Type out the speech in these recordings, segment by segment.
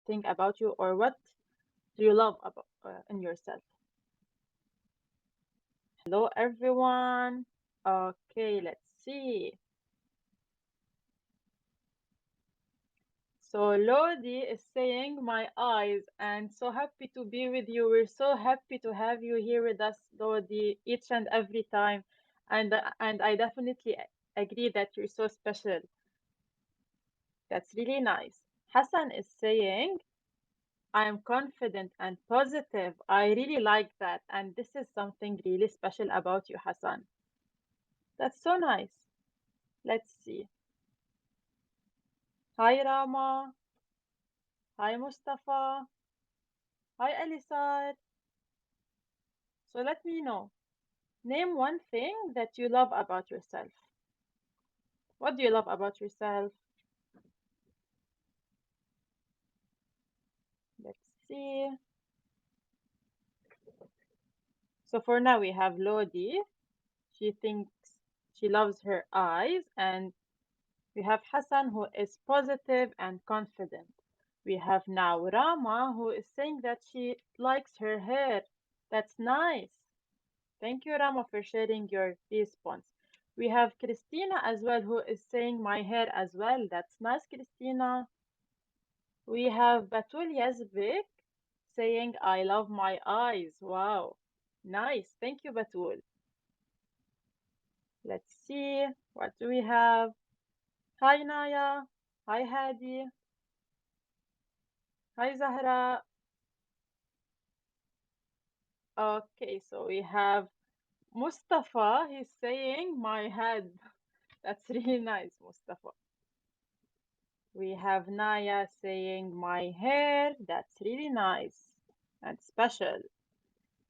think about you, or what do you love about in yourself? Hello, everyone. Okay, let's see. So Lodi is saying my eyes, and so happy to be with you. We're so happy to have you here with us, Lodi, each and every time. And I definitely agree that you're so special. That's really nice. Hassan is saying I'm confident and positive. I really like that. And this is something really special about you, Hassan. That's so nice. Let's see. Hi, Rama. Hi, Mustafa. Hi, Alisar. So let me know. Name one thing that you love about yourself. What do you love about yourself? Let's see. So for now, we have Lodi. She thinks she loves her eyes, and we have Hassan, who is positive and confident. We have now Rama, who is saying that she likes her hair. That's nice. Thank you, Rama, for sharing your response. We have Christina as well, who is saying my hair as well. That's nice, Christina. We have Batul Yazbek saying I love my eyes. Wow. Nice. Thank you, Batul. Let's see. What do we have? Hi, Naya. Hi, Hadi. Hi, Zahra. Okay, so we have Mustafa. He's saying my head. That's really nice, Mustafa. We have Naya saying my hair. That's really nice and special.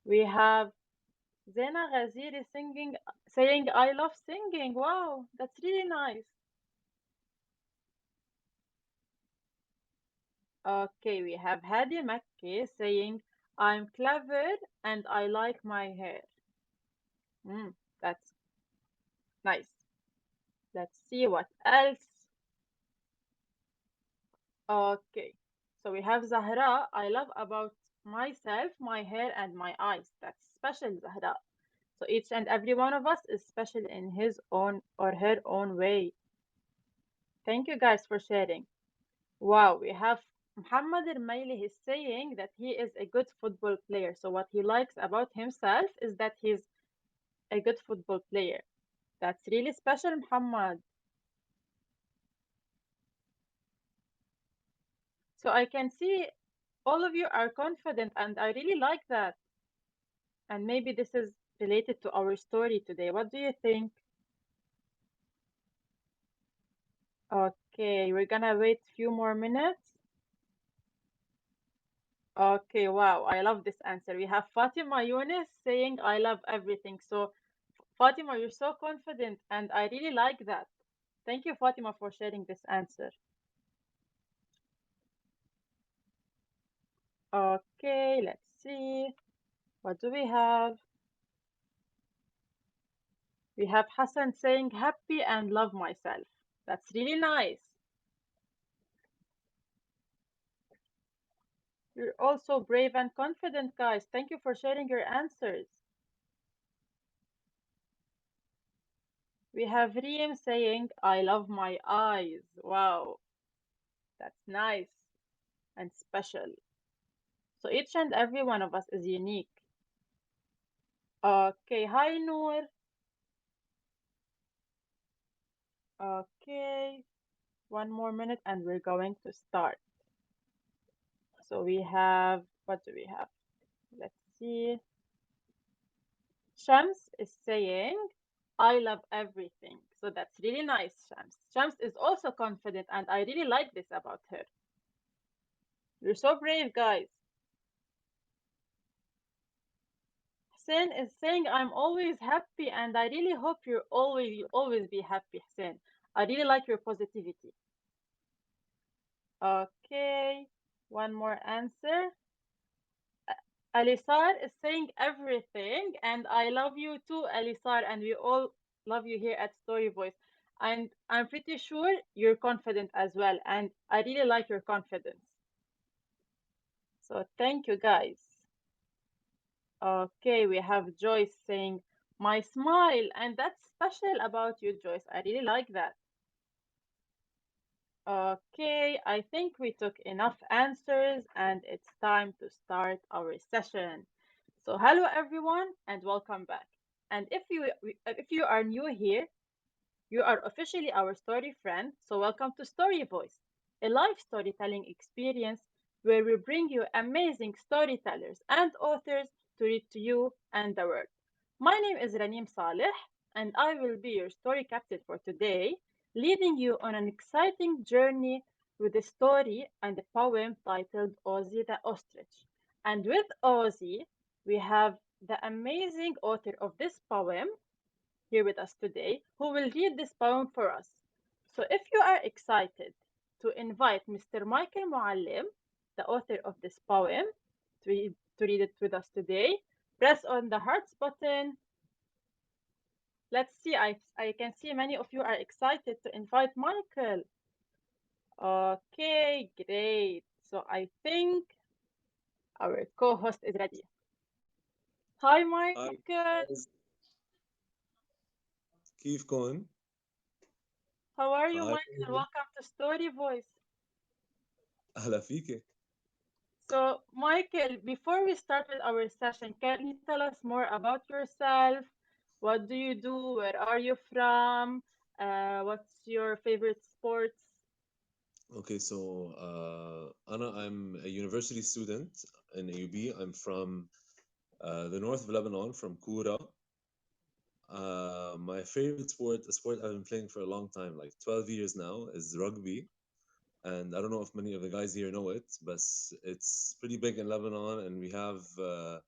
We have Zena Ghaziri singing, saying I love singing. Wow, that's really nice. Okay, we have Hadi Makki saying I'm clever and I like my hair. That's nice. Let's see what else. Okay, so we have Zahra. I love about myself, my hair, and my eyes. That's special, Zahra. So each and every one of us is special in his own or her own way. Thank you guys for sharing. Wow, we have Muhammad Al He's saying that he is a good football player. So what he likes about himself is that he's a good football player. That's really special, Muhammad. So I can see all of you are confident, and I really like that. And maybe this is related to our story today. What do you think? Okay, we're gonna wait a few more minutes. Okay, wow, I love this answer. We have Fatima Yunus saying, I love everything. So, Fatima, you're so confident, and I really like that. Thank you, Fatima, for sharing this answer. Okay, let's see. What do we have? We have Hassan saying, happy and love myself. That's really nice. You're also brave and confident, guys. Thank you for sharing your answers. We have Reem saying, I love my eyes. Wow, that's nice and special. So each and every one of us is unique. Okay, hi Noor. Okay, one more minute and we're going to start. So we have, what do we have? Let's see. Shams is saying, I love everything. So that's really nice, Shams. Shams is also confident, and I really like this about her. You're so brave, guys. Hussein is saying, I'm always happy, and I really hope you always be happy, Hussein. I really like your positivity. Okay, one more answer. Alisar is saying everything, and I love you too, Alisar, and we all love you here at Story Voice. And I'm pretty sure you're confident as well, and I really like your confidence. So thank you guys. Okay, we have Joyce saying, my smile, and that's special about you, Joyce. I really like that. Okay, I think we took enough answers and it's time to start our session. So hello everyone and welcome back. And if you are new here, you are officially our story friend, so welcome to Story Voice, a live storytelling experience where we bring you amazing storytellers and authors to read to you and the world. My name is Raneem Saleh, and I will be your story captain for today, leading you on an exciting journey with a story and a poem titled Ozzy the Ostrich. And with Ozzy, we have the amazing author of this poem, here with us today, who will read this poem for us. So, if you are excited to invite Mr. Michael Mouallem, the author of this poem, to read it with us today, press on the hearts button. Let's see, I can see many of you are excited to invite Michael. Okay, great. So, I think our co host is ready. Hi, Hi Michael. guys, كيف كون؟ How are you, Hi, can you Michael? hear me? Welcome to Story Voice. أهلا فيك. So, Michael, before we start with our session, can you tell us more about yourself? What do you do? Where are you from? What's your favorite sports? Okay, so I'm a university student in AUB. I'm from the north of Lebanon, from Kura. My favorite sport, a sport I've been playing for a long time, like 12 years now, is rugby. And I don't know if many of the guys here know it, but it's pretty big in Lebanon, and we have a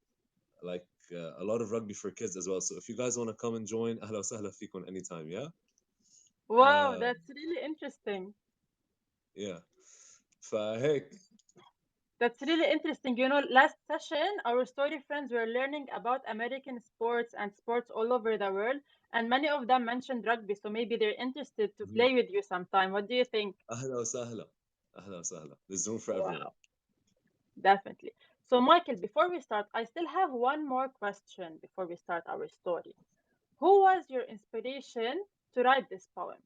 lot of rugby for kids as well. So if you guys want to come and join, أهلا وسهلا فيكم anytime, yeah? Wow, Uh, that's really interesting. yeah. فهيك. That's really interesting. You know, last session, our story friends were learning about American sports and sports all over the world, and many of them mentioned rugby, so maybe they're interested to Mhm. play with you sometime. What do you think? أهلا وسهلا. أهلا وسهلا. There's room for everyone. Wow, definitely. So, Michael, before we start, I still have one more question before we start our story. Who was your inspiration to write this poem?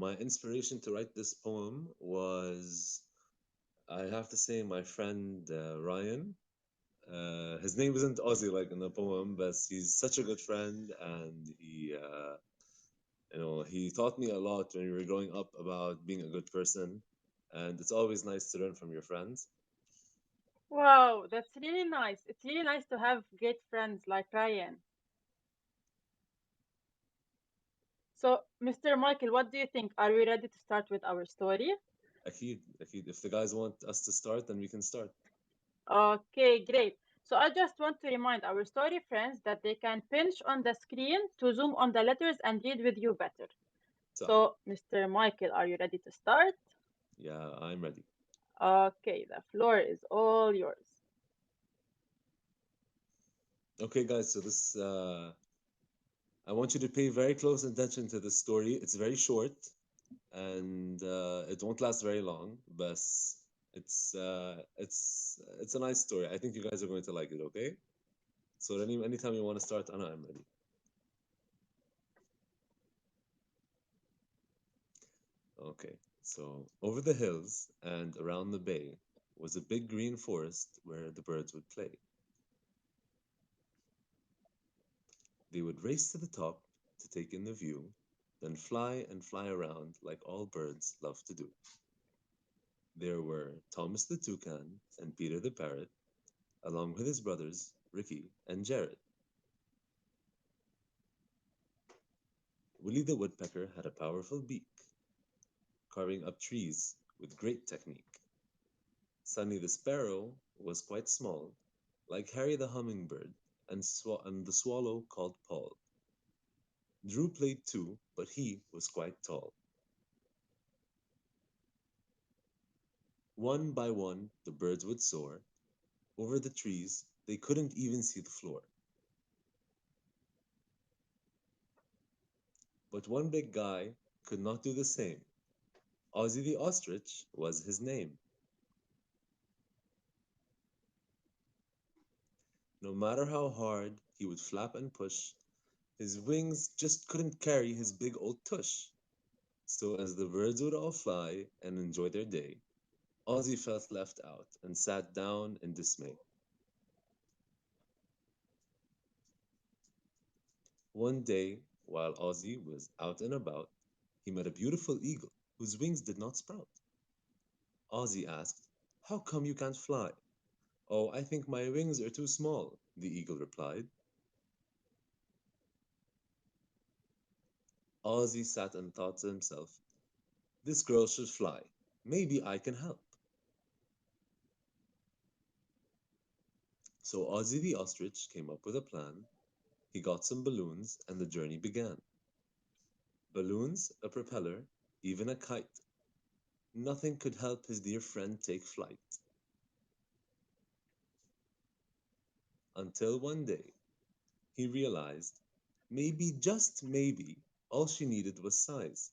My inspiration to write this poem was, I have to say, my friend Ryan. His name isn't Ozzy like in the poem, but he's such a good friend, and he taught me a lot when we were growing up about being a good person, and it's always nice to learn from your friends. Wow, that's really nice. It's really nice to have great friends like Ryan. So, Mr. Michael, what do you think? Are we ready to start with our story? أكيد أكيد. If the guys want us to start, then we can start. Okay, great. So, I just want to remind our story friends that they can pinch on the screen to zoom on the letters and read with you better. صح. So, Mr. Michael, are you ready to start? Yeah, I'm ready. Okay, the floor is all yours. Okay, guys. So this I want you to pay very close attention to this story. It's very short and it won't last very long, but it's a nice story. I think you guys are going to like it. Okay. So anytime you want to start, Anna, I'm ready. Okay. So over the hills and around the bay was a big green forest where the birds would play. They would race to the top to take in the view, then fly and fly around like all birds love to do. There were Thomas the Toucan and Peter the Parrot, along with his brothers Ricky and Jared. Willie the Woodpecker had a powerful beak, carving up trees with great technique. Sunny the Sparrow was quite small, like Harry the Hummingbird and the swallow called Paul. Drew played too, but he was quite tall. One by one, the birds would soar. Over the trees, they couldn't even see the floor. But one big guy could not do the same. Ozzy the Ostrich was his name. No matter how hard he would flap and push, his wings just couldn't carry his big old tush. So, as the birds would all fly and enjoy their day, Ozzy felt left out and sat down in dismay. One day, while Ozzy was out and about, he met a beautiful eagle whose wings did not sprout. Ozzy asked, "How come you can't fly?" "Oh, I think my wings are too small," the eagle replied. Ozzy sat and thought to himself, "This girl should fly. Maybe I can help." So Ozzy the ostrich came up with a plan. He got some balloons and the journey began. Balloons, a propeller, even a kite. Nothing could help his dear friend take flight. Until one day, he realized maybe, just maybe, all she needed was size.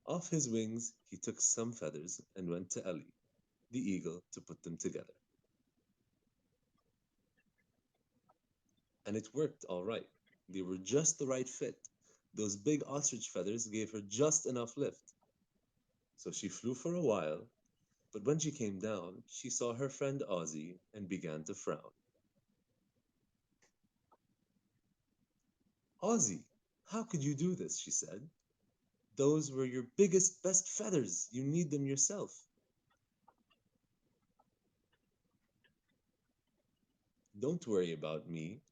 Off his wings, he took some feathers and went to Ellie, the eagle, to put them together. And it worked all right. They were just the right fit. Those big ostrich feathers gave her just enough lift. So she flew for a while, but when she came down, she saw her friend Ozzy and began to frown. "Ozzy, how could you do this?" she said. "Those were your biggest, best feathers. You need them yourself." "Don't worry about me,"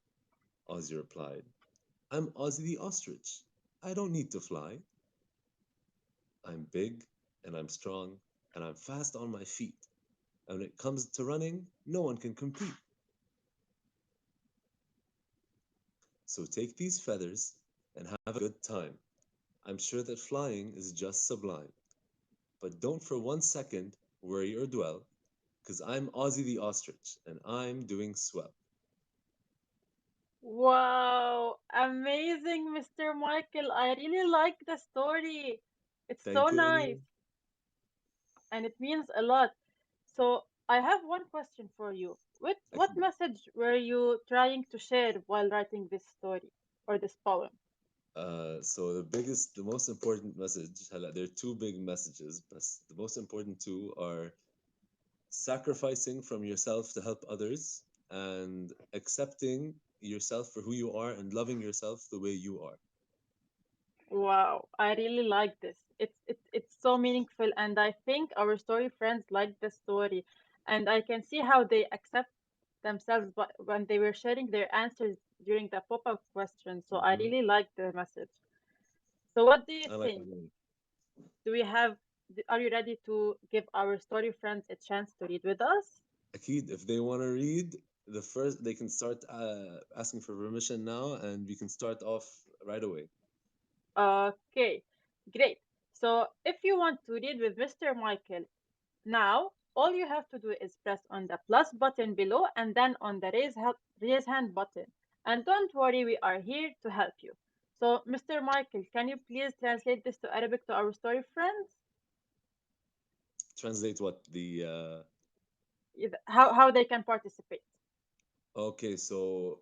Ozzy replied. "I'm Ozzy the ostrich. I don't need to fly. I'm big and I'm strong and I'm fast on my feet. And when it comes to running, no one can compete. So take these feathers and have a good time. I'm sure that flying is just sublime. But don't for one second worry or dwell, 'cause I'm Ozzy the ostrich and I'm doing swell." Wow, amazing, Mr. Michael. I really like the story. It's so Thank you, nice Raneem. and it means a lot. So, I have one question for you. What أكيد. message were you trying to share while writing this story or this poem? So the most important message, there are two big messages, but the most important two are sacrificing from yourself to help others and accepting yourself for who you are and loving yourself the way you are. Wow, I really like this. It's so meaningful, and I think our story friends like the story, and I can see how they accept themselves but when they were sharing their answers during the pop-up question. So I Hmm. really like the message. So what do you I like it. think? Do we have, are you ready to give our story friends a chance to read with us? Akid, if they want to read, they can start asking for permission now, and we can start off right away. Okay, great. So if you want to read with Mr. Michael now, all you have to do is press on the plus button below and then on the raise hand button. And don't worry, we are here to help you. So, Mr. Michael, can you please translate this to Arabic to our story friends? Translate what the How they can participate. اوكي سو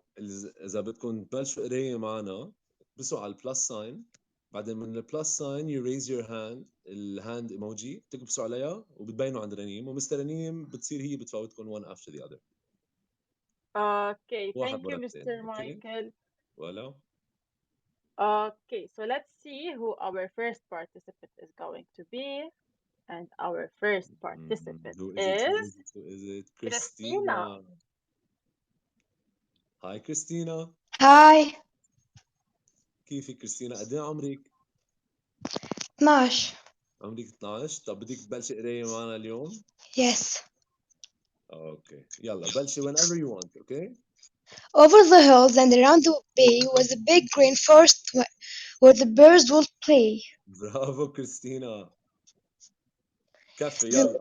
اذا بدكم تبلشوا قرايه معنا بسوا على البلس ساين بعدين من البلس ساين you raise your hand الهاند ايموجي بتكبسوا عليها وبتبينوا عند رنيم ومستر رنيم بتصير هي بتفوتكم one after the other Okay, واحد thank you, ورا الثاني Mr. اوكي Michael. ولا Okay, so let's see who our first participant is going to be. And our first participant who is it who is is it who is it Christina. كريستينا هاي كريستينا هاي. كيفك كريستينا قد ايه عمرك 12. عمرك 12 طب بدك تبلشي قرايه معنا اليوم Yes. اوكي يلا بلشي whenever you want اوكي Over the hills and around the bay was a big green forest where the birds would play. برافو كريستينا كفي The, يلا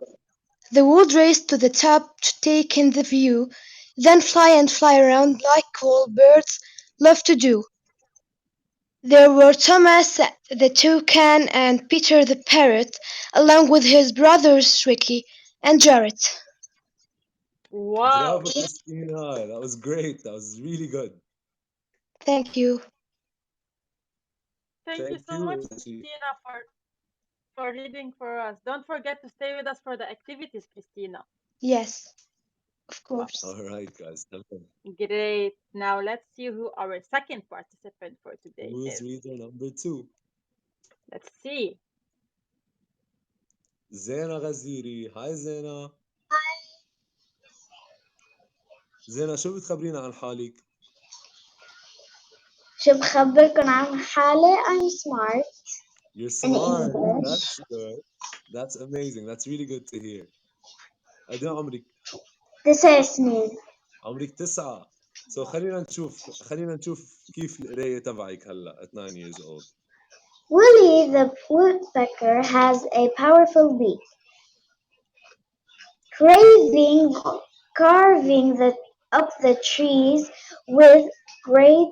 the would race to the top to take in the view, then fly and fly around like all birds love to do. There were Thomas the toucan and Peter the parrot, along with his brothers Ricky and Jarrett. Wow. Bravo, Christina. That was great. That was really good. Thank you. Thank you Thank so you, much, Ozzy. Christina, for reading for us. Don't forget to stay with us for the activities, Christina. Yes, of Wow. course. All right, guys. Tell them. Great. Now let's see who our second participant for today Who's is. reader number two? Let's see. Zena Ghaziri. Hi, Zena. زينة شو بتخبرينا عن حالك؟ شو بخبركن عن حالي I'm smart You're in smart. English That's good. That's amazing. That's really good to hear. قد ايه عمرك؟ 9 سنين. عمرك 9. So خلينا نشوف كيف القراية تبعك هلا at 9 years old. Willie the woodpecker has a powerful beak, craving, carving up the trees with great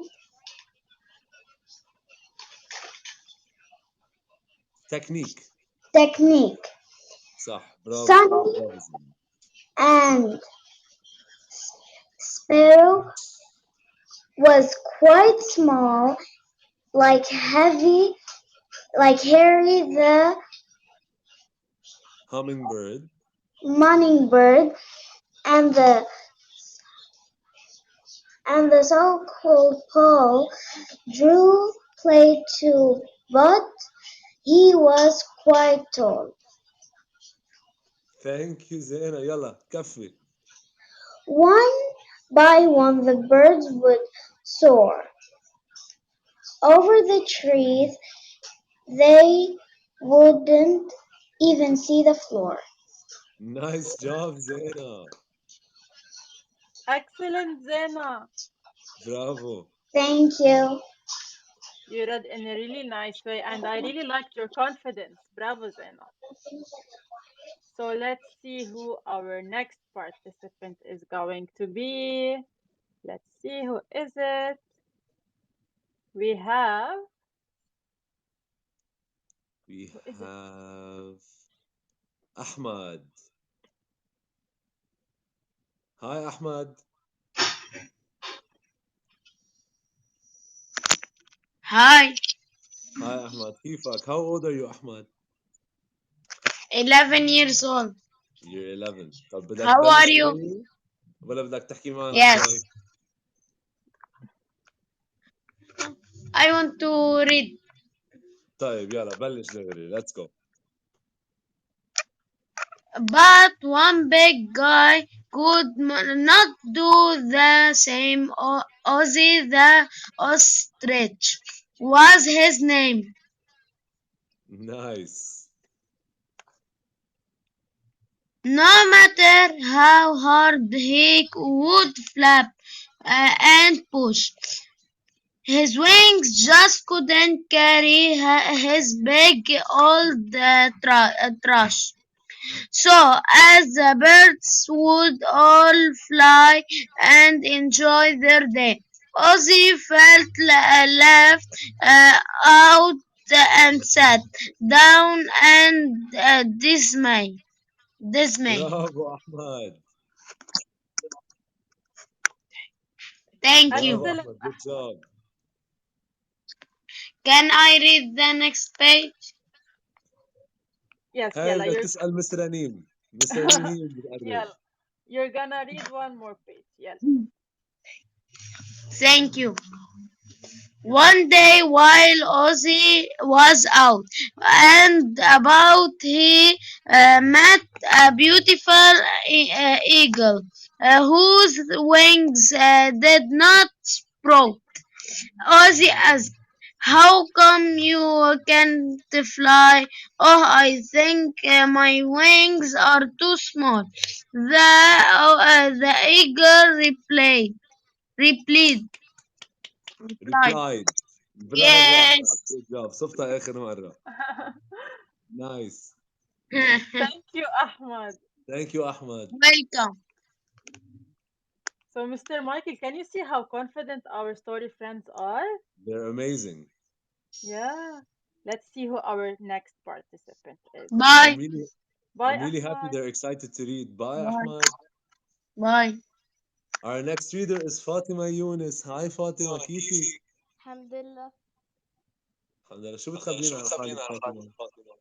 Technique. technique. صح برافو Sunny برافو زينة. and Sparrow was quite small, like like Harry the Hummingbird. Mockingbird, and the so-called Paul drew played too, but he was quite tall. Thank you زينة يلا كفي. One by one the birds would soar over the trees. They wouldn't even see the floor. Nice job زينة. Excellent, Zena. برافو. Thank you. You read in a really nice way, and I really liked your confidence. Bravo, Zena. So let's see who our next participant is going to be. Let's see who is it. We have We who is it? have Ahmad. Hi Ahmad. Hi, Hi Ahmad كيفك؟ How old are you Ahmad? 11 years old. You're 11. طب بدك How are تبلش you? قراية ولا بدك تحكي معنا شوي؟ Yes, I want to read. طيب يلا بلش دغري. Let's go. But one big guy could not do the same. Ozzy the Ostrich was his name. Nice. No matter how hard he would flap and push, his wings just couldn't carry his big old trash. So, as the birds would all fly and enjoy their day, Ozzy felt left out and sat down and dismay. برافو أحمد. Thank you. برافو Excellent, أحمد. Good Ahmad. job. Can I read the next page? Yes, هاي Yella, بدك تسأل مس رنيم. مس رنيم هي اللي بتقرب. Yella, you're gonna read one more page. Yella. Thank you. One day while Ozzy was out and about, he met a beautiful eagle whose wings did not sprout. Ozzy asked, "How come you can't fly?" "Oh, I think my wings are too small." The eagle replied, replied, Replied. برافو أحمد. "Yes." Good job. صفتها آخر مرة. Nice. Thank you, Ahmad. Thank you أحمد. Welcome. So, Mr. Michael, can you see how confident our story friends are? They're amazing. Yeah. Let's see who our next participant is. I'm Bye. really Bye, I'm really happy Ahmad. they're excited to read. Bye Bye. Ahmad. Bye. Our next reader is Fatima Yunus. Hi Fatima, كيفك؟ الحمد لله. الحمد لله. شو بتخبرينا عن حالك فاطمة؟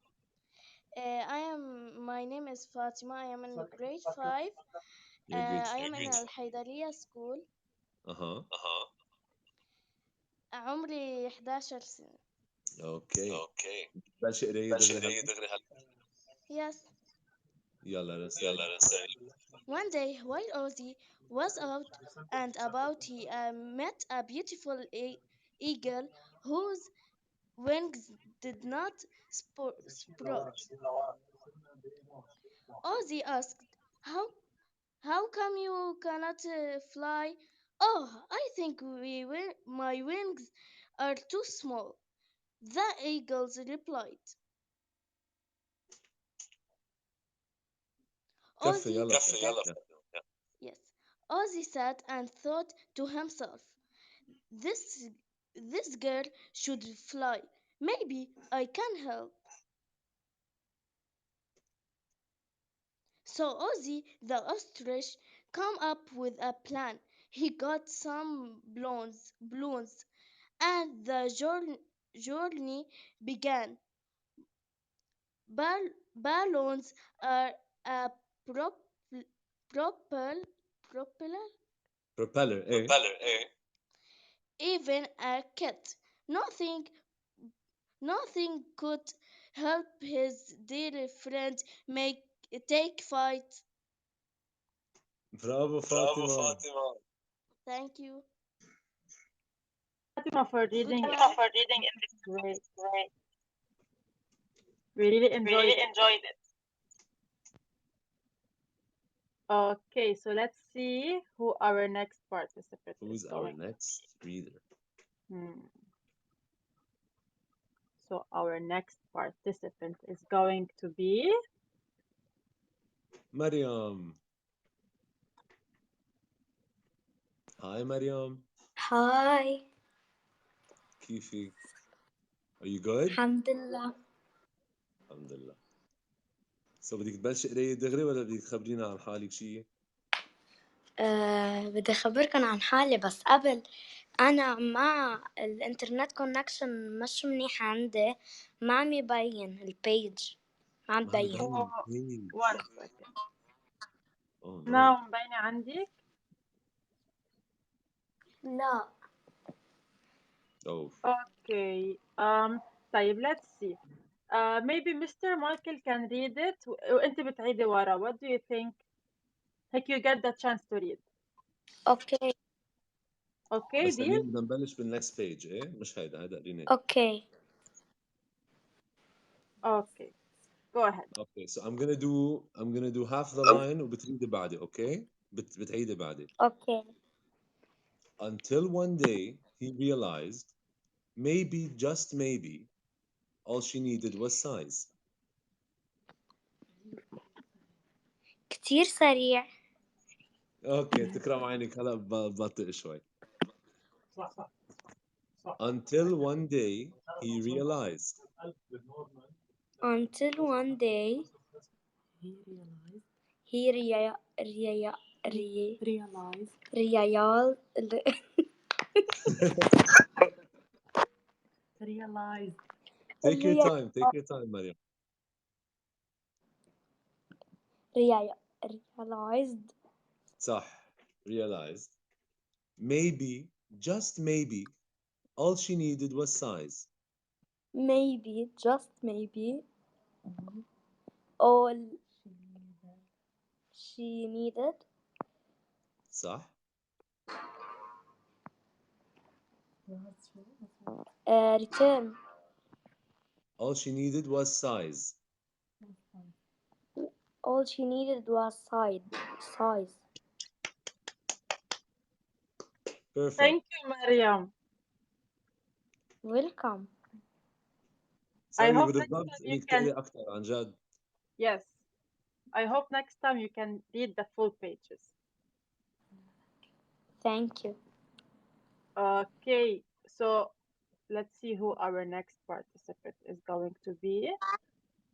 My name is Fatima. I am in grade 5. You're grade I 5. am in الحيدرية school. Uh-huh. عمري 11 سنة. اوكي. بلش قراية دغري هلا؟ Yes. يلا رسالة. One day, while Ozzy was out and about, he met a beautiful eagle whose wings did not sprout. Ozzy asked, "How How come you cannot fly?" "Oh, I think my wings are too small," the eagles replied. كفي Ozzy, يلا فاطمة. يلا. yes, Ozzy sat and thought to himself, "This, this girl should fly. Maybe I can help." So Ozzy the ostrich came up with a plan. He got some balloons, and the journey began. Balloons are a prop, propel, propeller, Propeller ايه. even a cat. Nothing, nothing could help his dear friend make take fight. برافو فاطمة. Thank you. Fatima for Good reading in night. this great. We really enjoyed it. Okay, so let's see who our next participant is Who's our going to next reader? be. So our next participant is going to be مريم. Hi مريم. Hi. كيفك؟ Are you good؟ Alhamdulillah. الحمد لله. بدك تبلشي قراية دغري ولا بدك تخبرينا عن حالك شيء؟ بدي أخبركن عن حالي بس قبل أنا مع الإنترنت كونكشن مش منيح عندي ما عم يبين البيج ما عم ما عم تبين ببين oh, البيج. one second. Oh no. Now مبينة عندك. لا Oh. Okay. طيب let's see. Maybe Mr. Michael can read it وانت بتعيدي ورا. What do you think? Like you get the chance to read. أوكي Okay, بس deal? هني بدنا نبلش بالنكست بيج ايه؟ مش هيدا رينيت. أوكي Okay. Go ahead. Okay, so I'm gonna do half the line وبتعيدي بعدي, okay? بتعيدي بعدي. أوكي Until one day he realized maybe, just maybe, all she needed was size. كتير سريع Okay, تكرم عينك هلا ببطئ شوي. Until one day he realized. until one day he real Take your time, Maria. realized صح, realized. Maybe, just maybe, all she needed was size. maybe just maybe all she needed صح? return All she needed was size. all she needed was size Perfect. Thank you, Mariam. welcome I سامي hope next بالضبط time you انك can, تقري اكثر عن جد. yes, I hope next time you can read the full pages. thank you Okay, so let's see who our next participant is going to be.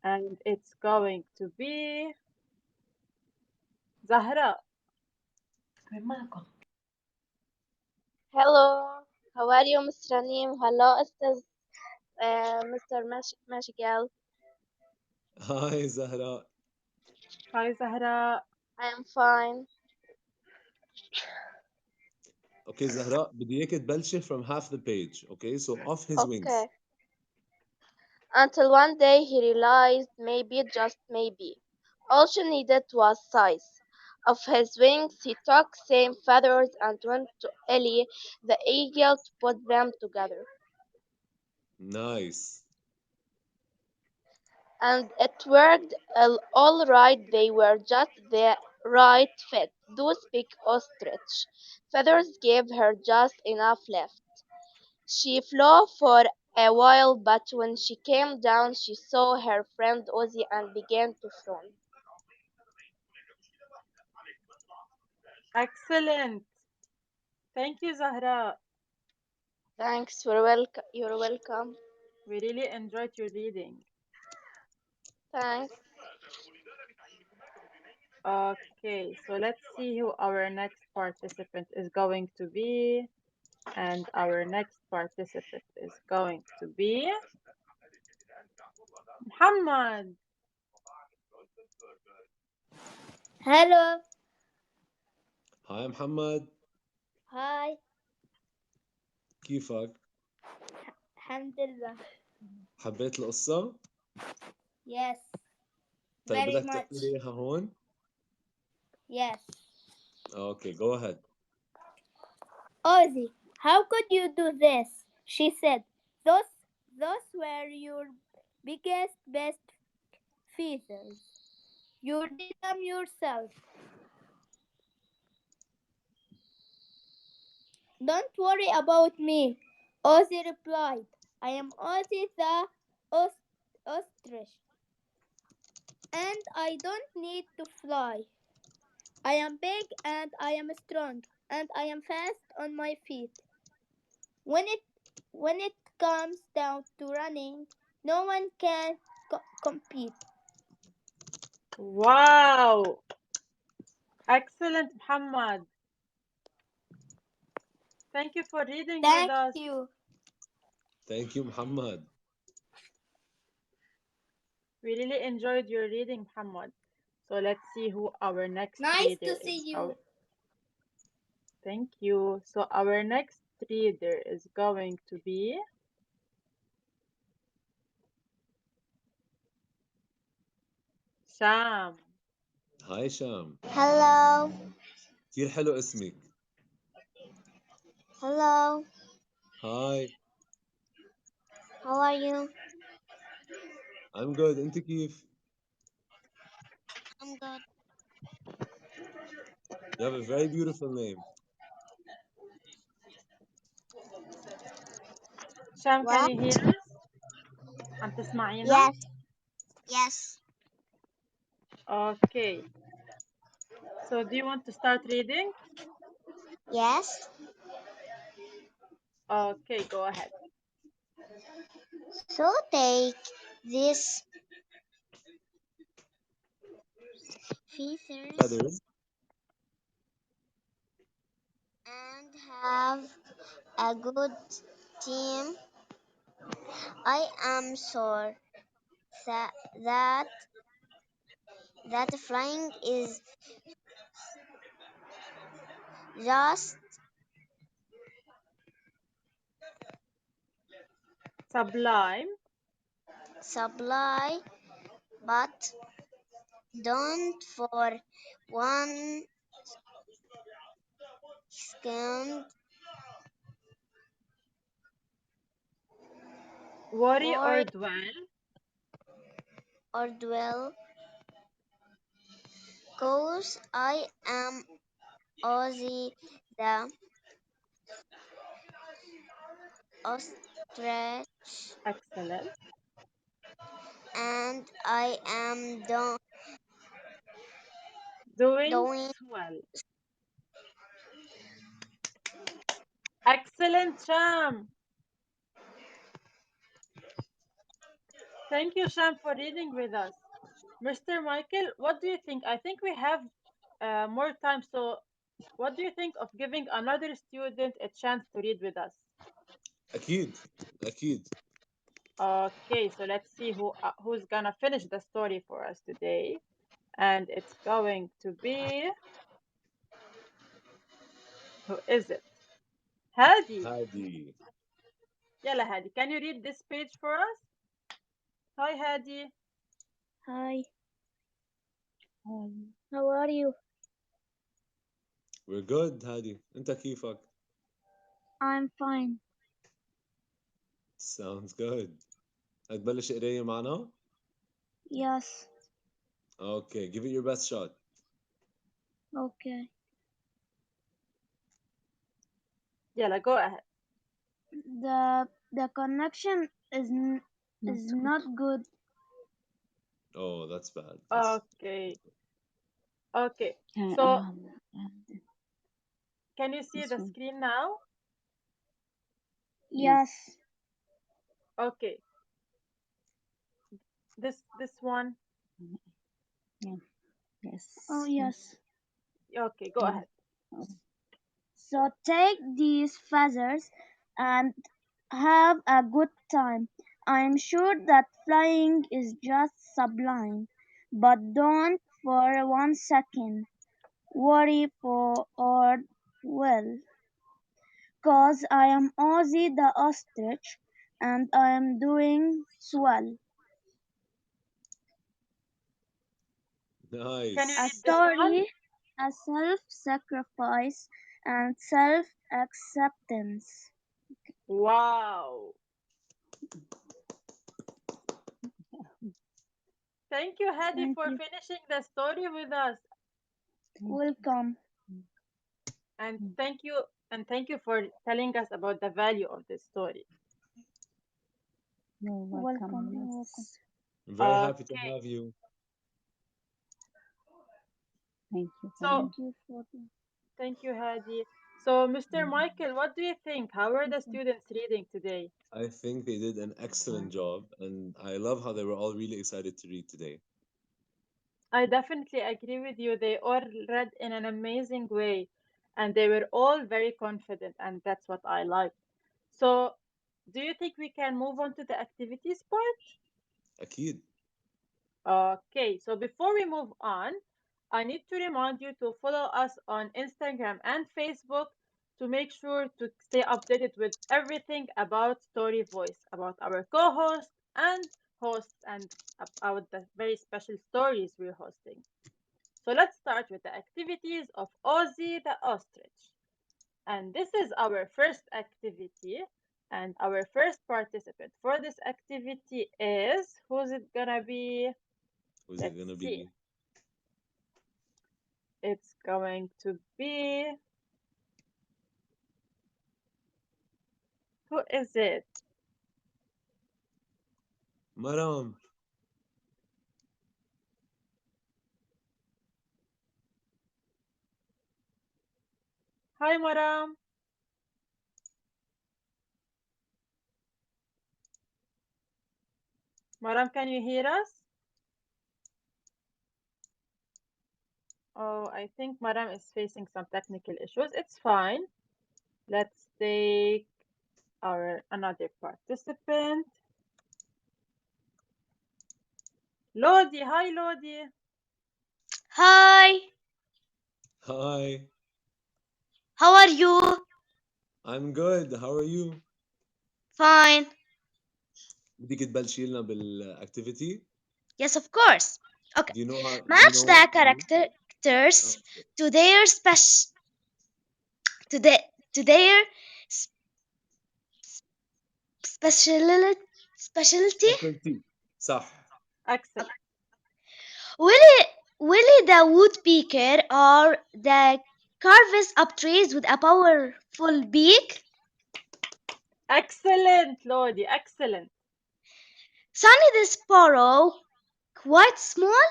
And it's going to be Zahra. Hello, how are you, Mr. Raneem? Hello, Mr. Mashigal. Hi, Zahra. Hi, Zahra. I am fine. Okay, Zahra, بدي إياك تبلشي from half the page. Okay, so off his wings. Okay. Until one day he realized, maybe, just maybe, all she needed was size. Of his wings, he took same feathers and went to Ellie, the eagle, to put them together. Nice. And it worked all right. They were just the right fit. Those big ostrich feathers gave her just enough lift. She flew for a while, but when she came down, she saw her friend Ozzy and began to frown. Excellent. Thank you, Zahra. Thanks, you're welcome. You're welcome. We really enjoyed your reading. Thanks. Okay, so let's see who our next participant is going to be. And our next participant is going to be Muhammad. Hello. Hi, Muhammad. Hi. كيفك؟ الحمد لله. حبيت القصة؟ Yes. طيب Very بدك تقري much. إياها هون؟ Yes. Okay, go ahead. Ozzy, how could you do this? She said. Those were your biggest, best feathers. You did them yourself. Don't worry about me, Ozzy replied. I am Ozzy the ostrich, and I don't need to fly. I am big and I am strong, and I am fast on my feet. When it when it comes down to running, no one can compete. Wow, excellent, Muhammad. Thank you for reading with Thank us. you. Thank you, Muhammad. We really enjoyed your reading, Muhammad. So let's see who our next Nice reader to see is. you. Thank you. So our next reader is going to be Sham. هاي شام. Hello, كتير حلو اسمك. hello, هاي. how are you? I'm good. أنت كيف؟ I'm good. You have a very beautiful name. Sham, can What? you hear us? عم تسمعينا؟ Yes, yes, Okay. So do you want to start reading? yes. Okay, go ahead. So take these feathers Feathers. and have a good team. I am sure that that, that flying is just Sublime. supply, but don't for one second Worry or worry dwell. or dwell, 'cause I am Ozzy the ostrich, Excellent. and I am Doing doing swell. Excellent, Sham. Thank you, Sham, for reading with us. Mr. Michael, what do you think? I think we have more time, so What do you think of giving another student a chance to read with us? أكيد أكيد. Okay, so let's see who's gonna finish the story for us today. And it's going to be, who is it? Hadi. هادي. Yalla Hadi, can you read this page for us? Hi Hadi. Hi, Um, how are you? We're good هادي، أنت كيفك؟ I'm fine. Sounds good. هتبلش قراية معنا؟ Yes, Okay, give it your best shot. okay. Yalla, go ahead. The connection is not good. Oh, that's bad. That's Okay, okay. and, So, um, and can you see this the one. screen now? Yes. Yes. Okay, this one. Yeah. Oh, Yes. yes. Okay, go Yeah. ahead. Oh, So take these feathers and have a good time. I'm sure that flying is just sublime, but don't for 1 second worry for or well, 'cause I am Ozzy the ostrich and I am doing swell. Can you nice. A read this one? story, a self-sacrifice and self-acceptance. Wow. Thank you, Hadi, Thank for you. finishing the story with us. thank Welcome. And you. thank you for telling us about the value of this story. You're welcome. Welcome. You're welcome. Yes. I'm very happy to Okay, have you. Thank you for so that. Thank you for the thank you, Hadi. So, Mr. Michael, what do you think? How are the Welcome. students reading today? I think they did an excellent job, and I love how they were all really excited to read today. I definitely agree with you. They all read in an amazing way, and they were all very confident, and that's what I like. So, do you think we can move on to the activities part? أكيد. Okay, so before we move on, I need to remind you to follow us on Instagram and Facebook to make sure to stay updated with everything about Story Voice, about our co hosts and hosts, and about the very special stories we're hosting. So let's start with the activities of Ozzy the Ostrich. And this is our first activity. And our first participant for this activity is, who's it gonna be? Who's it Let's gonna see. be? It's going to be, who is it? Maram. Hi, Maram. Maram, can you hear us? Oh, I think Maram is facing some technical issues. It's fine. Let's take our another participant. Lodi, hi Lodi. Hi, Hi. how are you? I'm good. How are you? Fine. بدك تبلشي لنا بالactivity? Yes, of course. Okay. Do you know how? Do you Match know what the to do? characters Okay. to their to the to their s- speciality specialty. Specialty. صح. Excellent. Willie Willie the woodpecker or the carves up trees with a powerful beak. Excellent, Lodi. Excellent. Sunny the sparrow, quite small.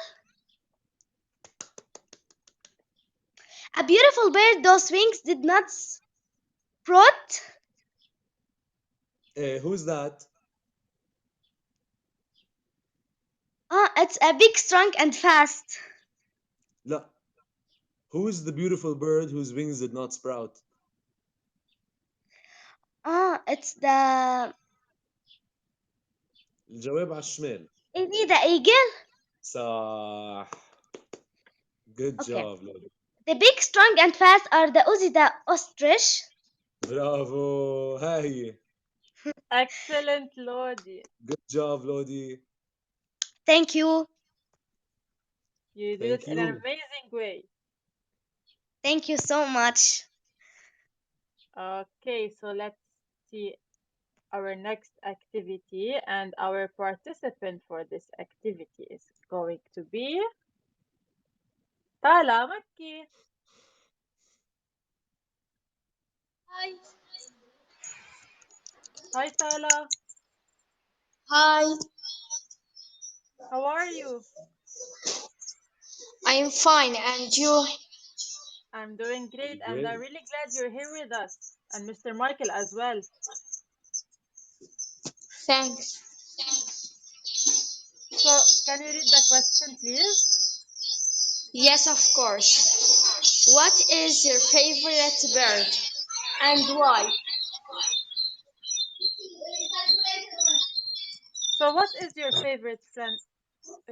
A beautiful bird those wings did not sprout. Who's that? Ah, it's a big, strong, and fast. لا. Who is the beautiful bird whose wings did not sprout? It's the الجواب على الشمال. maybe the eagle. صح. Good Okay. job, Lodi. The big, strong, and fast are the Ozzy the ostrich. برافو. ها هي. Excellent, Lodi. Good job, Lodi. Thank you. You did it Thank in an you. amazing way. Thank you so much. Okay, so let's see our next activity, and our participant for this activity is going to be Tala Makki. Hi. Hi, Tala. Hi. How are you? I am fine, and you? I'm doing great, and I'm Great. really glad you're here with us, and Mr. Michael as well. Thanks. So, can you read the question, please? Yes, of course. What is your favorite bird and why? So, what is your favorite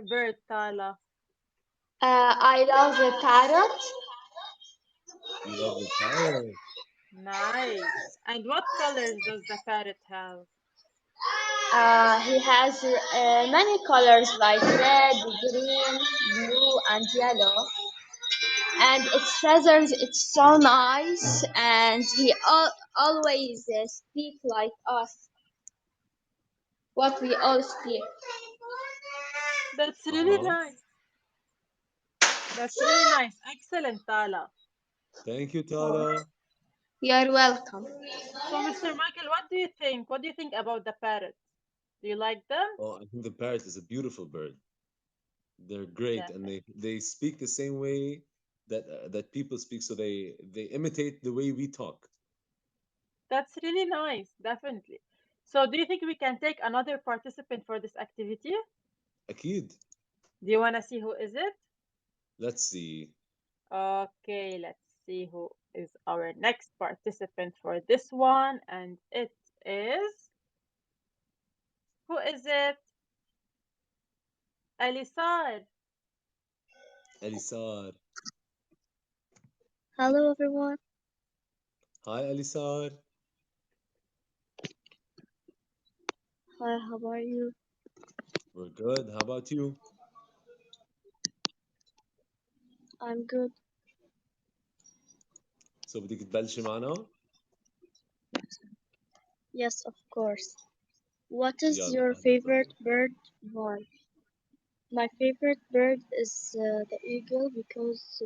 bird, Tala? I love the parrot. You love the parrot. Nice. And what colors does the parrot have? He has many colors like red, green, blue, and yellow. And its feathers, it's so nice. And he always speak like us, what we all speak. That's really Uh-huh. nice. That's really nice. Excellent, Tala. Thank you, Oh, Tara. you're welcome. So, Mr. Michael, what do you think? What do you think about the parrots? Do you like them? Oh, I think the parrot is a beautiful bird. They're great, and Definitely. they speak the same way that people speak, so they imitate the way we talk. That's really nice. Definitely. So, do you think we can take another participant for this activity? أكيد. Do you want to see who is it? Let's see. Okay, let's see who is our next participant for this one. And it is. Who is it? Elisar. Elisar. Hello, everyone. Hi, Elisar. Hi, how are you? We're good. How about you? I'm good. So بدك تبلشي معنا؟ Yes, of course. What is يلا your أهلا favorite وسهلا. bird? Why? My favorite bird is the eagle because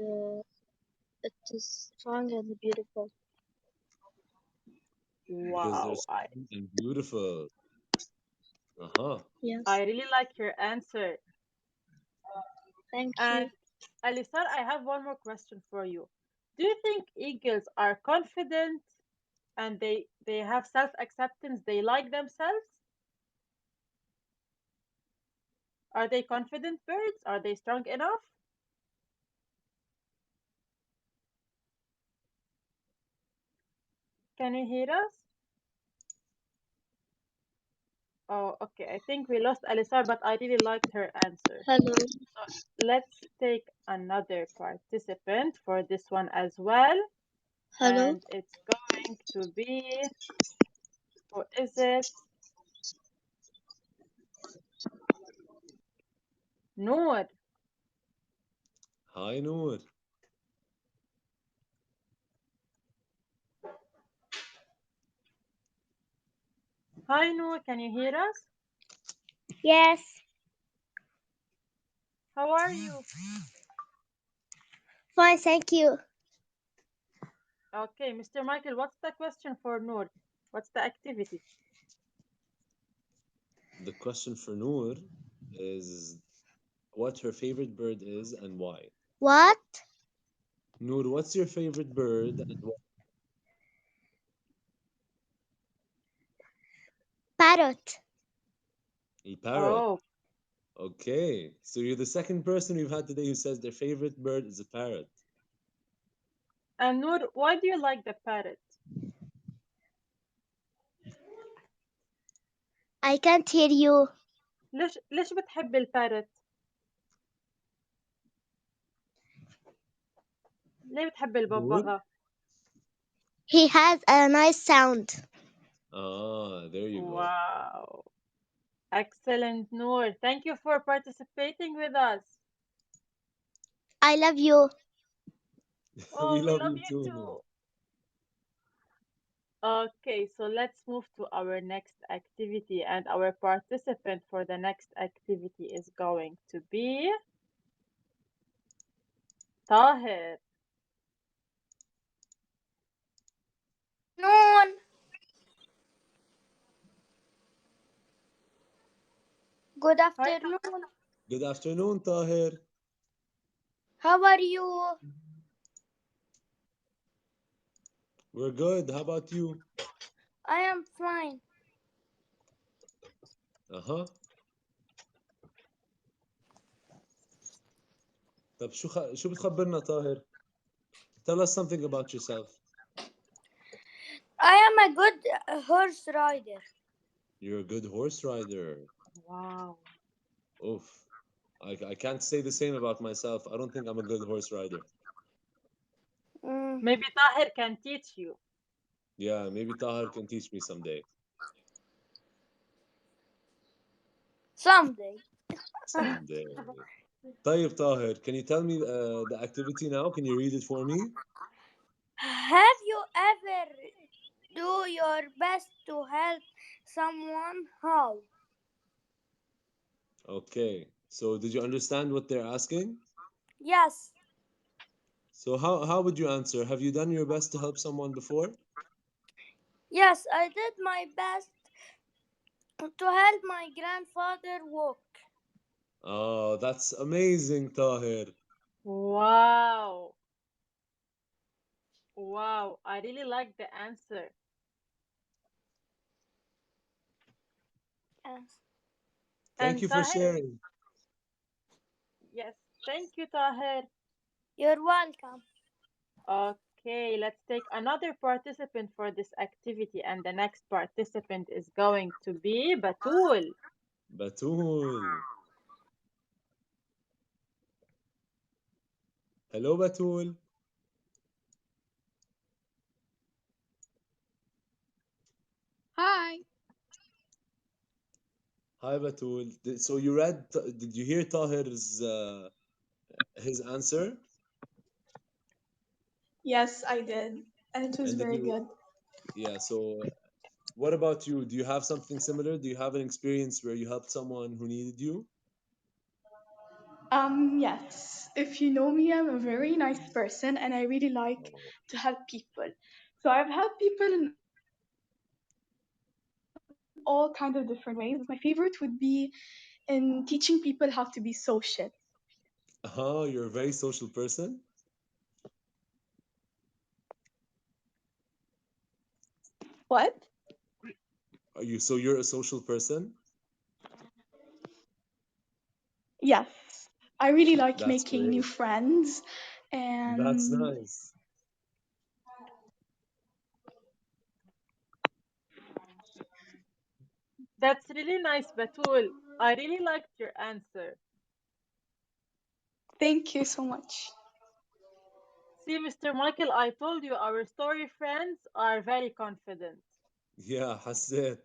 it is strong and beautiful. Because they're Wow, strong and beautiful. Uh-huh. Yes, I really like your answer. thank you. And Alisar, I have one more question for you. Do you think eagles are confident and they have self-acceptance? They like themselves? Are they confident birds? Are they strong enough? Can you hear us? Oh, okay. I think we lost Alisar, but I really liked her answer. Hello. So let's take another participant for this one as well. Hello. And it's going to be, who is it? Noor. Hi, Noor. Hi, Noor. Can you hear us? Yes, How are you? fine, thank you. Okay, Mr. Michael, what's the question for Noor? What's the activity? The question for Noor is what her favorite bird is and why. What? Noor, what's your favorite bird and why? Parrot. A parrot. Oh, Okay. So you're the second person we've had today who says their favorite bird is a parrot. And Noor, why do you like the parrot? I can't hear you. ليش بتحب البارت؟ ليه بتحب Noor? الببغاء؟ He has a nice sound. Ah, there you go. Wow. Excellent, Noor. Thank you for participating with us. I love you. We Oh, we love love you you too, Noor. too. Okay, so let's move to our next activity, and our participant for the next activity is going to be Tahir. Noon. Good Hi, afternoon. Good afternoon, Tahir. How are you? We're good. How about you? I am fine. Uh-huh. طب شو بتخبرنا طاهر؟ Tell us something about yourself. I am a good horse rider. You're a good horse rider. wow. Oof. I can't say the same about myself. I don't think I'm a good horse rider. Mm, Maybe Tahir can teach you. Yeah, maybe Tahir can teach me someday. someday. Someday. طيب Tahir, can you tell me the activity now? Can you read it for me? Have you ever do your best to help someone? How? Okay. So did you understand what they're asking? Yes. So how would you answer? Have you done your best to help someone before? Yes, I did my best to help my grandfather walk. Oh, that's amazing, Tahir. Wow. Wow. I really like the answer. Yes. Thank And you for Tahir, sharing. yes, thank you, Tahir. You're welcome. Okay, let's take another participant for this activity, and the next participant is going to be Batul. Batul. Hello, Batul. Hi. Hi, Batul. So you read? Did you hear Tahir's his answer? Yes, I did. And it was And did very you? good. Yeah. So what about you? Do you have something similar? Do you have an experience where you helped someone who needed you? Yes. If you know me, I'm a very nice person and I really like Oh, to help people. So I've helped people in all kind of different ways, but my favorite would be in teaching people how to be social. you're a very social person. What? Are you? So you're a social person? Yes. I really like That's making new great. friends That's and nice. That's really nice, Batul. I really liked your answer. thank you so much. See, Mr. Michael, I told you our story friends are very confident. Yeah, حسيت.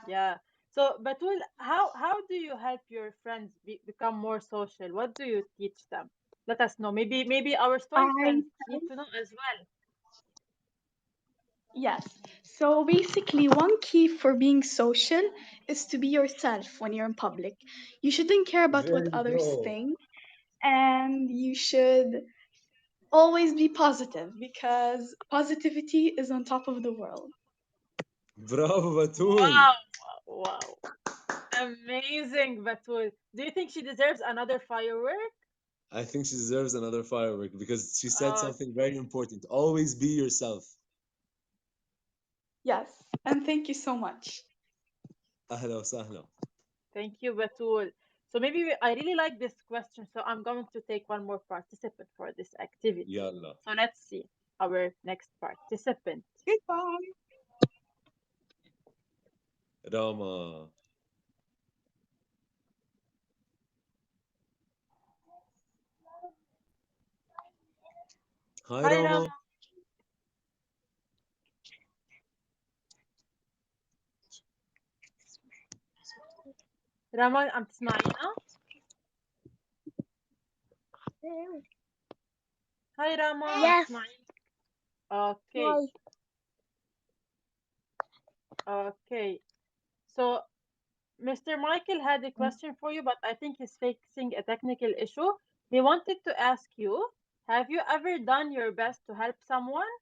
Yeah. So, Batul, how do you help your friends become more social? What do you teach them? Let us know. Maybe our story I friends need to know as well. Yes. So basically, one key for being social is to be yourself when you're in public. You shouldn't care about There what you others go. think, and you should always be positive because positivity is on top of the world. Bravo, Batul. Wow, wow. Amazing, Batul. Do you think she deserves another firework? I think she deserves another firework because she said Oh, something very important. Always be yourself. Yes, and thank you so much. أهلا وسهلا. thank you, Batul. So I really like this question, so I'm going to take one more participant for this activity. يلا. So let's see. our next participant. Goodbye. Rama. Hi, Hi Rama. Rama. رما عم تسمعينا؟ هاي راما عم Yes. تسمعينا؟ اوكي Hi. اوكي. So Mr. Michael had a question for you, but I think he's facing a technical issue. He wanted to ask you, have you ever done your best to help someone?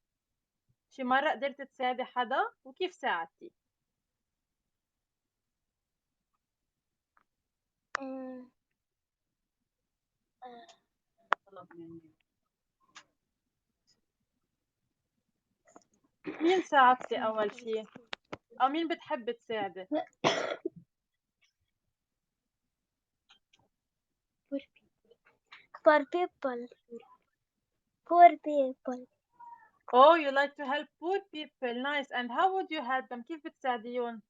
شي مرة قدرت تساعدي حدا وكيف ساعدتي؟ Mm, مين ساعدتي أول شي؟ أو مين بتحب تساعدي؟ for people. Poor people. Oh, you like to help poor people. Nice. And how would you help them? كيف بتساعديهم؟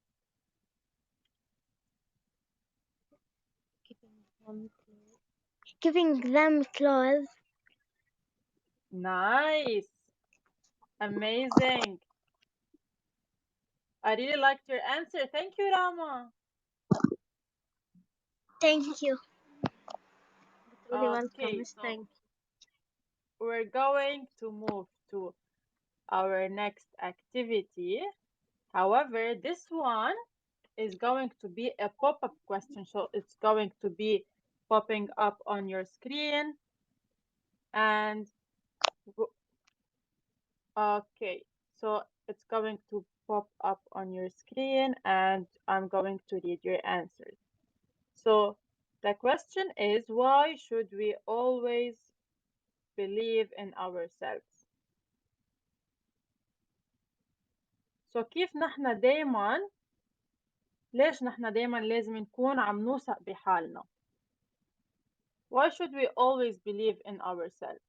Giving them clothes. Nice. Amazing. I really liked your answer. Thank you, Rama. Thank you. Really welcome. Okay, Miss. so Thank we're going to move to our next activity. However, this one is going to be a pop-up question. So it's going to be popping up on your screen. And okay, so it's going to pop up on your screen and I'm going to read your answers. So the question is, why should we always believe in ourselves? So كيف نحن دايما ليش نحن دايما لازم نكون عم نوثق بحالنا؟ Why should we always believe in ourselves?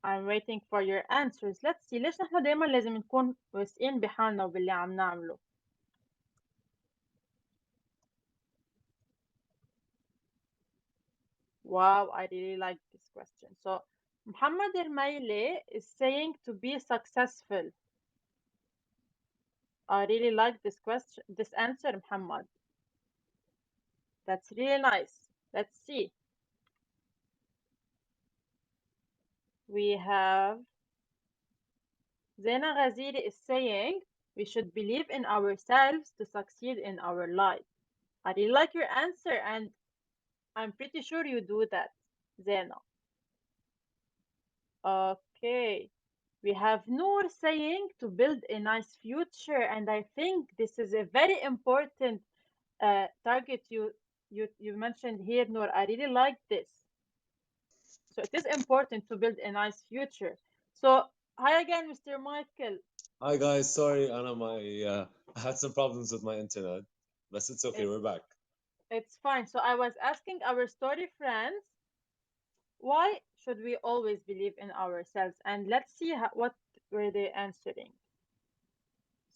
I'm waiting for your answers. Let's see. ليش نحن دايما لازم نكون واثقين بحالنا وباللي عم نعمله؟ Wow, I really like this question. So Muhammad Ermaile is saying to be successful. I really like this question, this answer, Muhammad. That's really nice. Let's see. We have Zaina Ghaziri is saying we should believe in ourselves to succeed in our life. I really like your answer, and I'm pretty sure you do that, Zaina. Okay. We have Noor saying to build a nice future, and I think this is a very important target you mentioned here, Noor. I really like this. So it is important to build a nice future. So hi again, Mr. Michael. Hi, guys. Sorry, Anna, I had some problems with my internet, but it's okay. It's We're back. it's fine. So I was asking our story friends, why should we always believe in ourselves? And let's see what were they answering.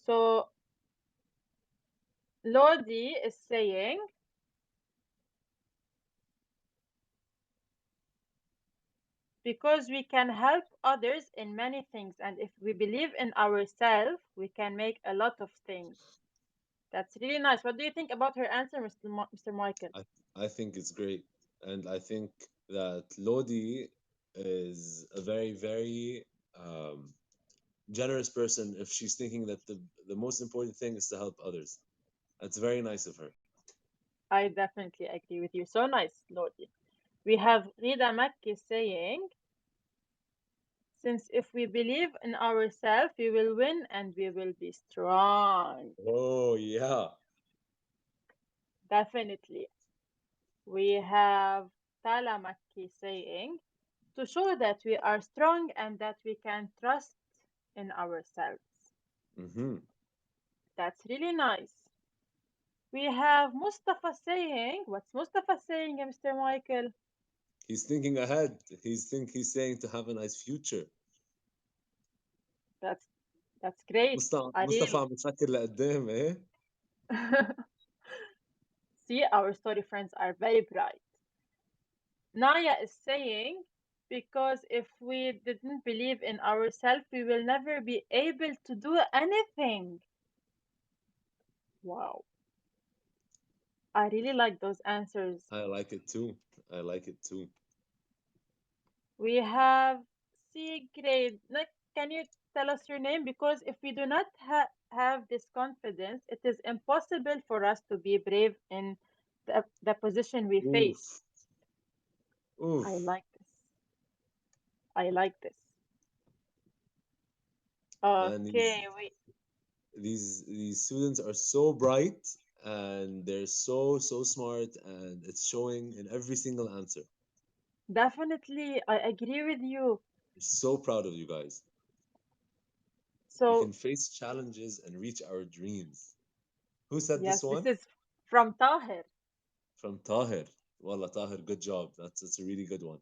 So Lodi is saying because we can help others in many things, and if we believe in ourselves, we can make a lot of things. That's really nice. What do you think about her answer, Mr. Michael? I I think it's great, and I think that Lodi is a very, very generous person if she's thinking that the most important thing is to help others. That's very nice of her. I definitely agree with you. So nice, Lodi. We have Rida Makki saying, since if we believe in ourselves, we will win and we will be strong. Oh yeah. Definitely. We have Tala Makki saying, to show that we are strong and that we can trust in ourselves. Mm-hmm. That's really nice. We have Mustafa saying, what's Mustafa saying, Mr. Michael? He's thinking ahead. He's saying to have a nice future. That's that's great. I مصطفى really عم بتفكر لقدام ايه. see our story friends are very bright. Naya is saying, because if we didn't believe in ourselves, we will never be able to do anything. Wow, I really like those answers. I like it too. I like it too. We have C grade. Can you tell us your name? Because if we do not have this confidence, it is impossible for us to be brave in the position we face. Oof. Oof. I like this. I like this. Man, Okay, we these students are so bright and they're so smart and it's showing in every single answer. definitely I agree with you. I'm so proud of you guys. We So can face challenges and reach our dreams. Who said this yes, this one? is from Tahir. From Tahir. Wallah, Tahir, good job. That's a really good one.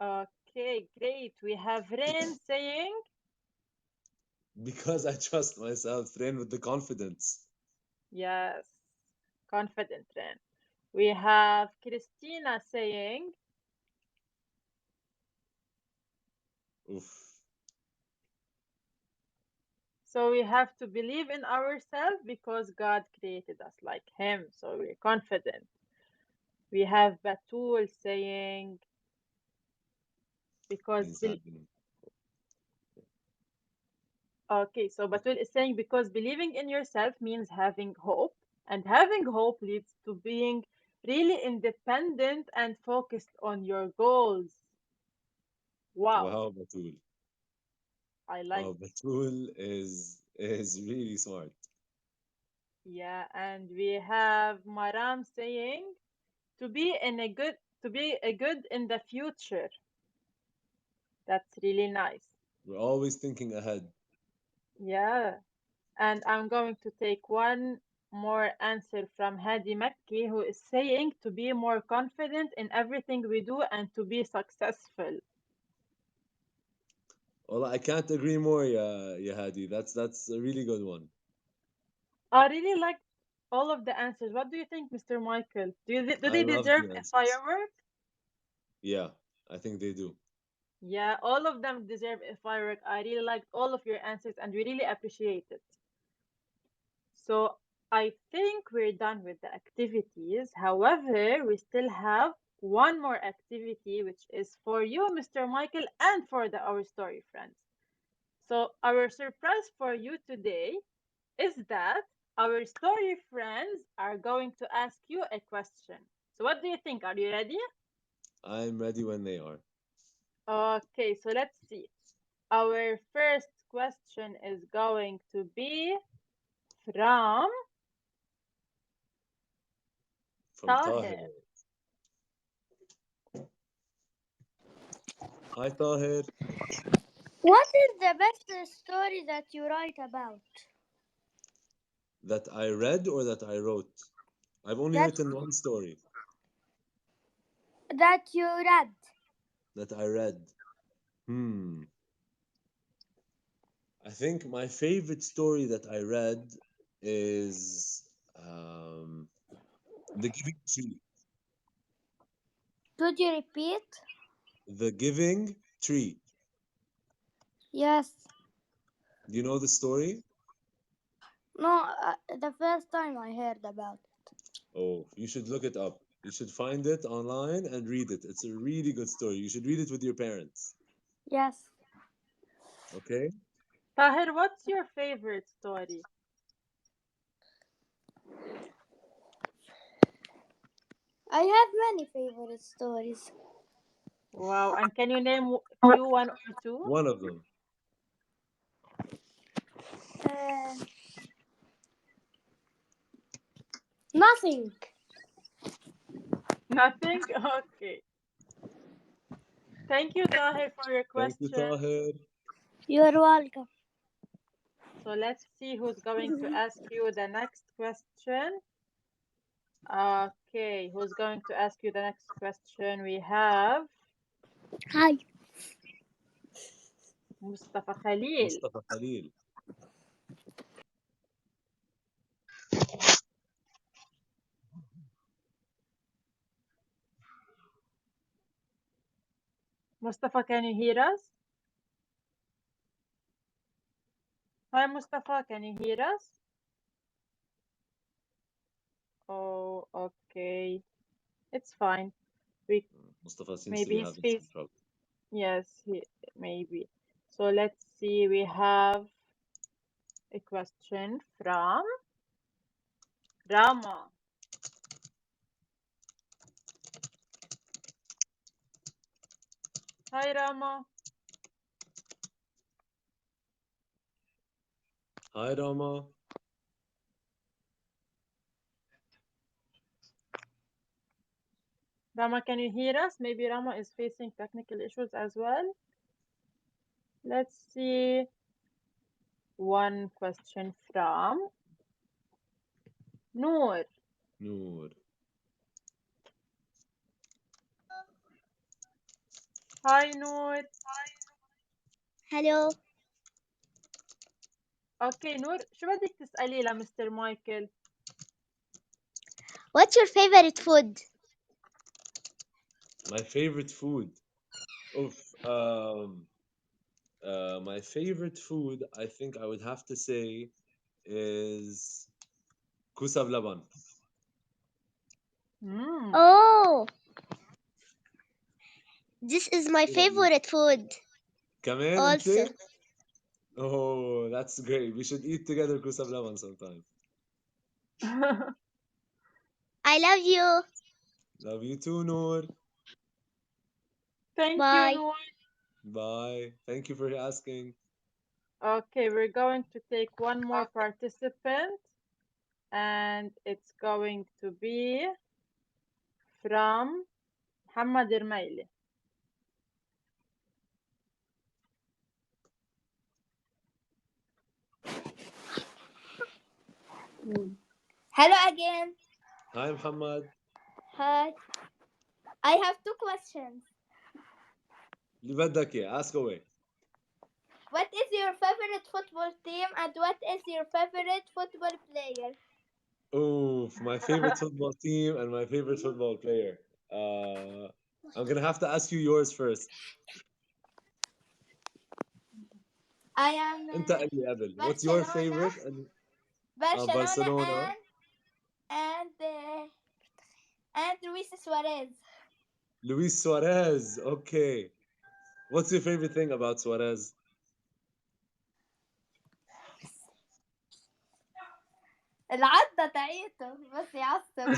Okay, great. We have Rain saying, Because I trust myself, train with the confidence. yes, confident Rain. We have Christina saying, Oof. so we have to believe in ourselves because God created us like Him, so we're confident. We have Batul saying, because, Means having. okay, so Batul is saying, because believing in yourself means having hope, and having hope leads to being really independent and focused on your goals. Wow, Wow, Batul. I like Wow, this. Batul is really smart. Yeah, and we have Maram saying, to be in a good to be a good in the future. That's really nice. We're always thinking ahead. Yeah. And I'm going to take one more answer from Hadi Makki, who is saying to be more confident in everything we do and to be successful. Well, I can't agree more, yeah, Hadi. That's a really good one. I really like all of the answers. What do you think, Mr. Michael? Do I they love deserve the a answers. firework? Yeah, I think they do. Yeah, all of them deserve a firework. I really liked all of your answers and we really appreciate it. So I think we're done with the activities. However, we still have one more activity, which is for you, Mr. Michael, and for our story friends. So our surprise for you today is that our story friends are going to ask you a question. So what do you think? Are you ready? I'm ready when they are. Okay, so let's see. Our first question is going to be from From Tahir. Tahir. Hi, Tahir. What is the best story that you write about? That I read or that I wrote? I've only That written one story you read. that I read. Hmm. I think my favorite story that I read is The Giving Tree. Could you repeat? The Giving Tree. Yes. Do you know the story? No, the first time I heard about it. Oh, you should look it up. You should find it online and read it. It's a really good story. You should read it with your parents. Yes. Okay? Tahir, what's your favorite story? I have many favorite stories. Wow, and can you name few one or two? One of them. Uh, Nothing. Nothing? Okay. Thank you, Tahir, for your Thank you, question. Tahir. You're welcome. So let's see who's going to ask you the next question. Okay, who's going to ask you the next question? We have Hi. Mustafa Khalil. Mustafa Khalil. Mustafa, can you hear us? Hi, Mustafa, can you hear us? Oh, okay. It's fine. We Mustafa seems to be maybe he's having some face. trouble. Yes, maybe. So let's see. We have a question from Rama. Hi, Rama. Hi, Rama. Rama, can you hear us? Maybe Rama is facing technical issues as well. Let's see. One question from Noor. Noor. Hi, Noor. Hello. اوكي نور، شو بدك تسألي لمستر مايكل؟ What's your favorite food? My favorite food. Oof. My favorite food, I think I would have to say, is kusa laban. مم. Oh, this is my What about you? favorite food. كمان انت؟ Also, Oh, that's great. We should eat together kusa laban sometime. I love you. Love you too, Noor. Thank you, Bye. Noor. Bye. Thank you for asking. Okay, we're going to take one more participant, and it's going to be from محمد Ermaili. Hello again. Hi, Muhammad. Hi. I have two questions. اللي بدك إياه. Ask away. What is your favorite football team and what is your favorite football player? Oh, my favorite football team and my favorite football player. I'm gonna have to ask you yours first. I am أنت قل لي قبل. What's your Barcelona, favorite? And Barcelona Barcelona. and Luis Suarez. Luis Suarez. Okay. What's your favorite thing about Suarez? العضة تاعيته بس يعصب.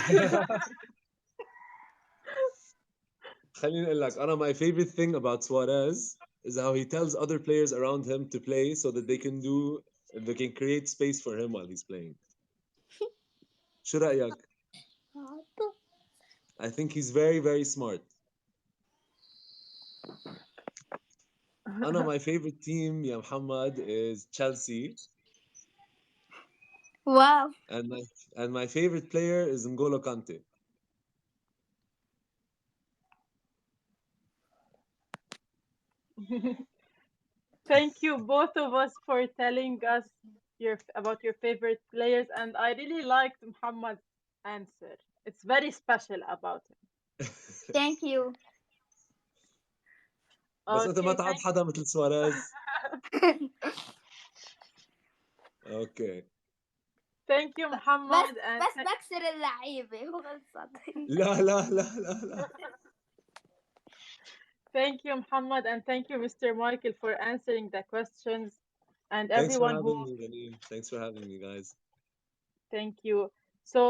خليني أقول لك أنا my favorite thing about Suarez is how he tells other players around him to play so that they can create space for him while he's playing. شو رأيك؟ I think he's very very smart. أنا my favorite team يا محمد is Chelsea Wow. and my favorite player is N'Golo Kante. Thank you both of us for telling us about your favorite players, and I really liked Muhammad's answer. It's very special about him. Thank you. بس أنت ما Okay, تعرف حدا مثل سواريز. Okay. thank you, بس Muhammad, and بس بكسر اللعيبة وخلصت. لا لا لا لا لا. thank you, Muhammad, and thank you, Mr. Michael, for answering the questions, and Thanks for everyone who having me, Raneem. Thanks for having me, guys. thank you. So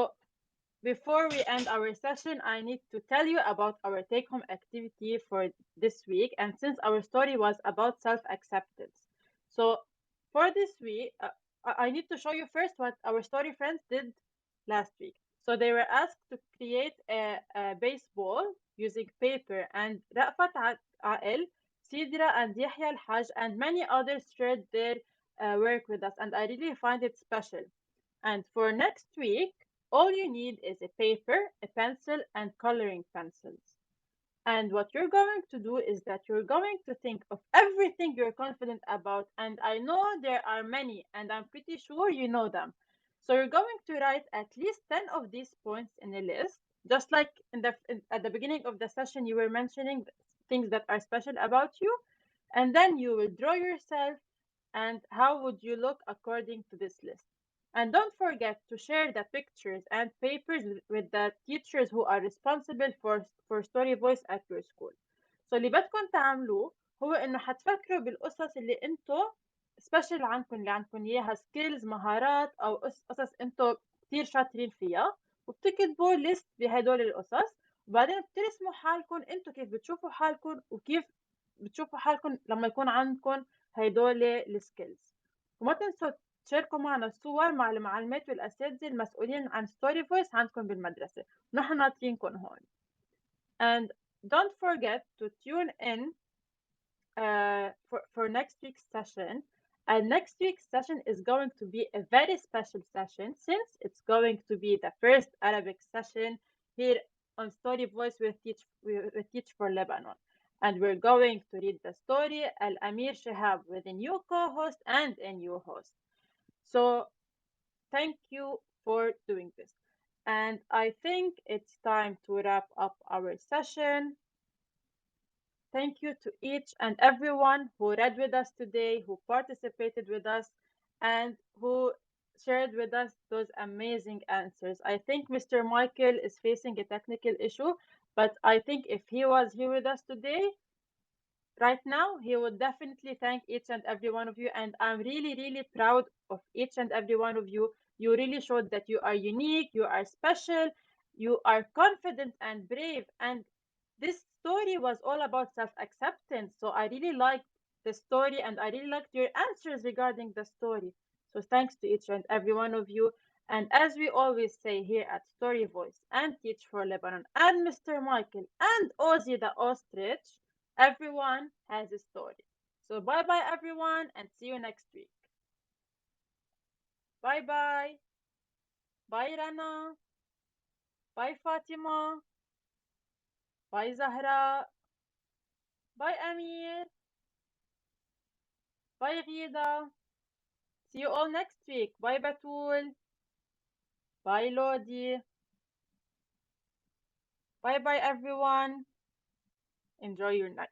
before we end our session, I need to tell you about our take home activity for this week. And since our story was about self acceptance, so for this week, I need to show you first what our story friends did last week. So they were asked to create a baseball using paper, and Rafat Ael, Sidra, and Yahya Al Haj, and many others shared their work with us. And I really find it special. And for next week, All you need is a paper, a pencil, and coloring pencils. And what you're going to do is that you're going to think of everything you're confident about. And I know there are many, and I'm pretty sure you know them. So you're going to write at least 10 of these points in a list, just like at the beginning of the session, you were mentioning things that are special about you. And then you will draw yourself and how would you look according to this list. And don't forget to share the pictures and papers with the teachers who are responsible for story voice at your school. So اللي بدكم تعملوه هو انه حتفكروا بالقصص اللي انتو سبيشال عنكم، اللي عندكم اياها سكيلز، مهارات او قصص انتو كتير شاطرين فيها، وبتكتبوا ليست بهدول القصص. وبعدين بترسموا حالكم انتو كيف بتشوفوا حالكم وكيف بتشوفوا حالكم لما يكون عندكم هيدول السكيلز. وما تنسوا تشاركوا معنا الصور مع المعلمات والأساتذة المسؤولين عن ستوري فويس عندكم بالمدرسة، ونحن ناطرينكم هون. And don't forget to tune in for next week's session. And next week's session is going to be a very special session since it's going to be the first Arabic session here on Story Voice with Teach for Lebanon. And we're going to read the story Al Amir Shihab with a new co host and a new host. So thank you for doing this. And I think it's time to wrap up our session. Thank you to each and everyone who read with us today, who participated with us, and who shared with us those amazing answers. I think Mr. Michael is facing a technical issue, but I think if he was here with us today, right now, he would definitely thank each and every one of you. And I'm really, really proud of each and every one of you. You really showed that you are unique, you are special, you are confident and brave. And this story was all about self acceptance. So I really liked the story and I really liked your answers regarding the story. So thanks to each and every one of you. And as we always say here at Story Voice and Teach for Lebanon and Mr. Michael and Ozzy the Ostrich, everyone has a story. So bye bye everyone and see you next week. Bye bye. Bye Rana. Bye Fatima. Bye Zahra. Bye Amir. Bye Ghida. See you all next week. Bye Batul. Bye Lodi. Bye bye everyone. Enjoy your night.